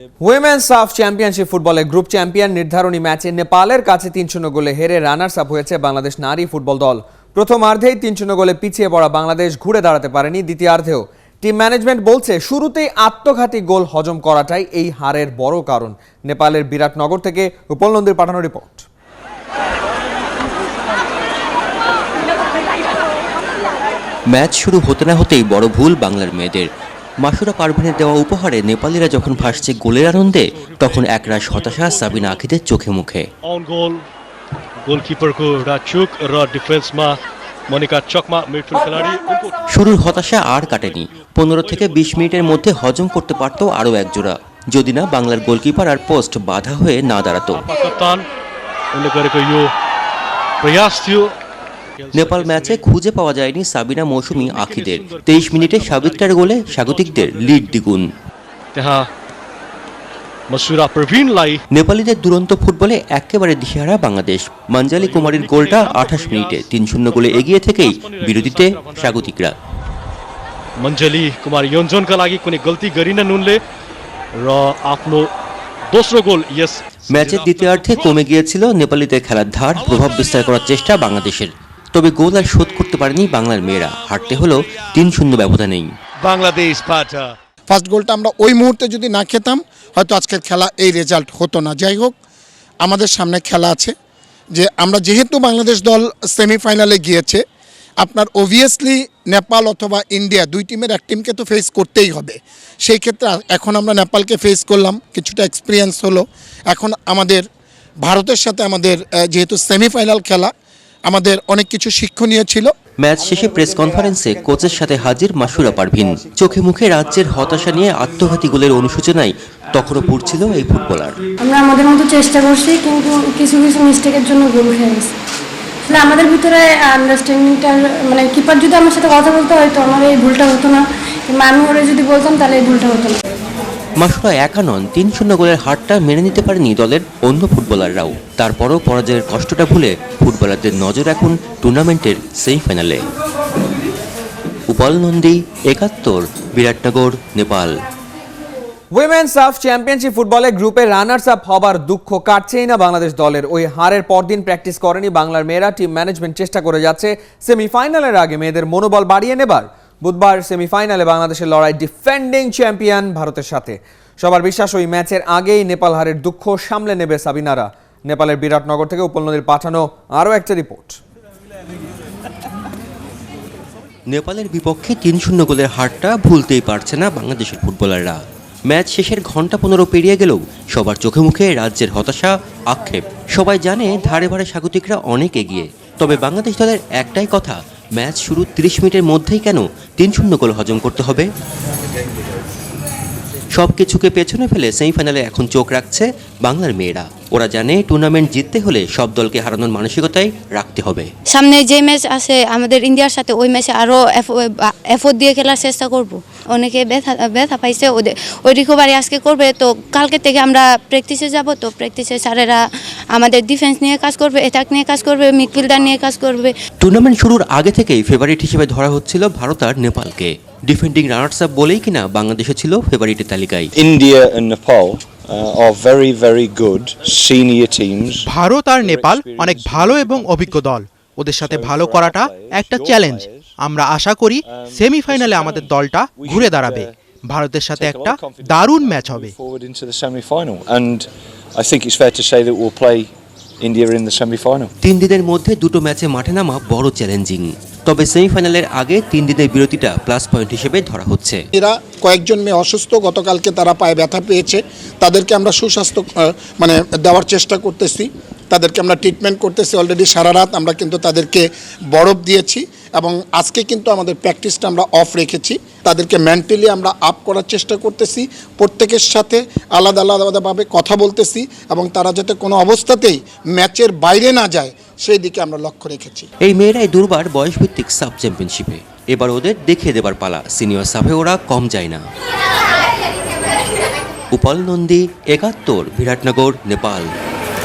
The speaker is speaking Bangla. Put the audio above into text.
উইমেন্স সাফ চ্যাম্পিয়নশিপ ফুটবলে গ্রুপ চ্যাম্পিয়ন নির্ধারণী ম্যাচে নেপালের কাছে 3-0 গোলে হেরে রানার্স আপ হয়েছে বাংলাদেশ নারী ফুটবল দল। প্রথমার্ধেই 3-0 গোলে পিছিয়ে পড়া বাংলাদেশ ঘুরে দাঁড়াতে পারেনি দ্বিতীয়ার্ধেও। টিম ম্যানেজমেন্ট বলছে শুরুতেই আত্মঘাতী গোল হজম করাটাই এই হারের বড় কারণ। নেপালের বিরাটনগর থেকে উপল নন্দীর পাঠানো রিপোর্ট। ম্যাচ শুরু হতে না হতেই বড় ভুল বাংলার মেয়েদের। মাসুরা পারভিনের দেওয়া উপহারে নেপালিরা যখন ভাসছে গোলের আনন্দে, তখন একরাশ হতাশা সাবিনা আখিদের চোখে মুখে। শুরুর হতাশা আর কাটেনি। 15 থেকে 20 মিনিটের মধ্যে হজম করতে পারত আরও এক জোড়া, যদি না বাংলার গোলকিপার আর পোস্ট বাধা হয়ে না দাঁড়াতো। নেপাল ম্যাচে খুঁজে পাওয়া যায়নি সাবিনা মৌসুমী আখিদের। 23 মিনিটে সাবিত্রার গোলে স্বাগতিকদের লিড দ্বিগুণ। নেপালিদের দুরন্ত ফুটবলে একেবারে দিশেহারা বাংলাদেশ। মঞ্জালি কুমারীর গোলটা 28 মিনিটে 3-0 গোলে এগিয়ে থেকেই বিরতিতে স্বাগতিকরা। मञ्जली कुमार योन्जनका लागि कुनै गल्ती गरिन नुनले र आफ्नो दोस्रो गोल यस ম্যাচের দ্বিতীয়ার্ধে কমে গিয়েছিল নেপালিদের খেলার ধার, প্রভাব বিস্তার করার চেষ্টা বাংলাদেশের। তবে গোল আর শোধ করতে পারেনি বাংলার মেয়েরা। হারতে হলো 3-0 ব্যবধানেই। বাংলাদেশ ফার্স্ট গোলটা আমরা ওই মুহূর্তে যদি না খেতাম হয়তো আজকের খেলা এই রেজাল্ট হতো না। যাই হোক, আমাদের সামনে খেলা আছে, যে আমরা যেহেতু বাংলাদেশ দল সেমিফাইনালে গিয়েছে, আপনার অবভিয়াসলি নেপাল অথবা ইন্ডিয়া দুই টিমের এক টিমকে তো ফেস করতেই হবে। সেই ক্ষেত্রে এখন আমরা নেপালকে ফেস করলাম, কিছুটা এক্সপিরিয়েন্স হলো। এখন আমাদের ভারতের সাথে আমাদের যেহেতু সেমিফাইনাল খেলা, আমাদের অনেক কিছু শিক্ষণীয় ছিল। ম্যাচ শেষে প্রেস কনফারেন্সে কোচের সাথে হাজির মাসুরা পারভিন। চোখে মুখে রাজ্যের হতাশা নিয়ে আত্মঘাতী গোলের অনুশোচনায় তখনও পড়ছিল এই ফুটবলার। আমরা আমাদের মতো চেষ্টা করছি, কিন্তু কিছু কিছু মিস্টেকের জন্য গোল খেয়ে গেছি। আসলে আমাদের ভিতরে আন্ডারস্ট্যান্ডিংটা, মানে কিপার যদি আমার সাথে কথা বলতে হয়তো আমার এই ভুলটা হতো না, কিংবা আমি ওরা যদি বলতাম তাহলে এই ভুলটা হতো না। মাসুরা একা নন, 3-0 গোলের হারটা মেনে নিতে পারেনি দলের অন্য ফুটবলাররাও। তারপরও পরাজয়ের কষ্টটা ভুলে ফুটবলারদের নজর এখন টুর্নামেন্টের সেমিফাইনালে। উপল নন্দী, 71, বিরাটনগর, নেপাল। উইমেন্স সাফ চ্যাম্পিয়নশিপ ফুটবলে গ্রুপে রানার্স আপ হবার দুঃখ কাটছেই না বাংলাদেশ দলের। ওই হারের পরদিন প্র্যাকটিস করেনি বাংলার মেয়েরা। টিম ম্যানেজমেন্ট চেষ্টা করে যাচ্ছে সেমিফাইনালের আগে মেয়েদের মনোবল বাড়িয়ে নেবার। বুধবার সেমিফাইনালে বাংলাদেশের লড়াই ডিফেন্ডিং চ্যাম্পিয়ন ভারতের সাথে। সবার বিশ্বাস ওই ম্যাচের আগেই নেপাল হারের দুঃখ সামলে নেবে সাবিনারা। নেপালের বিরাটনগর থেকে উপল নদীর পাঠানো আরও একটা রিপোর্ট। নেপালের বিপক্ষে 3-0 গোলের হারটা ভুলতেই পারছে না বাংলাদেশের ফুটবলাররা। ম্যাচ শেষের ঘন্টা 15 পেরিয়ে গেলেও সবার চোখে মুখে রাজ্যের হতাশা, আক্ষেপ। সবাই জানে ধারে ভারে স্বাগতিকরা অনেক এগিয়ে। তবে বাংলাদেশ দলের একটাই কথা, ম্যাচ শুরু 30 মিনিটের মধ্যেই কেন 3-0 গোল হজম করতে হবে? সবকিছুকে পেছনে ফেলে সেমিফাইনালে এখন চোখ রাখছে বাংলার মেয়েরা। ওরা জানে টুর্নামেন্ট জিততে হলে সব দলকে হারানোর মানসিকতাই রাখতে হবে। সামনে যে ম্যাচ আছে আমাদের ইন্ডিয়ার সাথে, ওই ম্যাচে আরও এফোর্ট দিয়ে খেলার চেষ্টা করব। অনেকে ব্যথা পাইছে, ওই রিকভারি আজকে করবে। তো কালকে থেকে আমরা প্র্যাকটিসে যাব। তো প্র্যাকটিসে স্যারেরা আমাদের ডিফেন্স নিয়ে কাজ করবে, অ্যাটাক নিয়ে কাজ করবে, মিডফিল্ডার নিয়ে কাজ করবে। টুর্নামেন্ট শুরুর আগে থেকেই ফেভারিট হিসেবে ধরা হচ্ছিল ভারত আর নেপালকে। ডিফেন্ডিং রানার্স আপ বলেই কিনা বাংলাদেশে ছিল ফেভারিটের তালিকায়। India and Nepal are very very good senior teams. Bharat আর নেপাল অনেক ভালো এবং অভিজ্ঞ দল। ওদের সাথে ভালো করাটা একটা চ্যালেঞ্জ। আমরা আশা করি সেমিফাইনালে আমাদের দলটা ঘুরে দাঁড়াবে। ভারতের সাথে একটা দারুণ ম্যাচ হবে। And I think it's fair to say that we'll play India in the semi-final. 3 দিনের মধ্যে দুটো ম্যাচে মাঠে নামা বড় চ্যালেঞ্জিং। তবে সেমিফাইনালের আগে 3 দিনের বিরতিটা প্লাস পয়েন্ট হিসেবে ধরা হচ্ছে। এরা কয়েকজন মেয়ে অসুস্থ, গতকালকে তারা পায়ে ব্যথা পেয়েছে। তাদেরকে আমরা সুস্বাস্থ্য দেওয়ার চেষ্টা করতেছি, তাদেরকে আমরা ট্রিটমেন্ট করতেছি। অলরেডি সারা রাত আমরা কিন্তু তাদেরকে বরফ দিয়েছি এবং আজকে কিন্তু আমাদের প্র্যাকটিসটা আমরা অফ রেখেছি। তাদেরকে মেন্টালি আমরা আপ করার চেষ্টা করতেছি, প্রত্যেকের সাথে আলাদা আলাদাভাবে কথা বলতেছি এবং তারা যাতে কোনো অবস্থাতেই ম্যাচের বাইরে না যায় সেই দিকে আমরা লক্ষ্য রেখেছি। এই মেয়েরাই দুর্বার বয়সভিত্তিক সাব চ্যাম্পিয়নশিপে। এবার ওদের দেখিয়ে দেবার পালা। সিনিয়র সাফে ওরা কম যায় না। উপল নন্দী, 71, বিরাটনগর, নেপাল।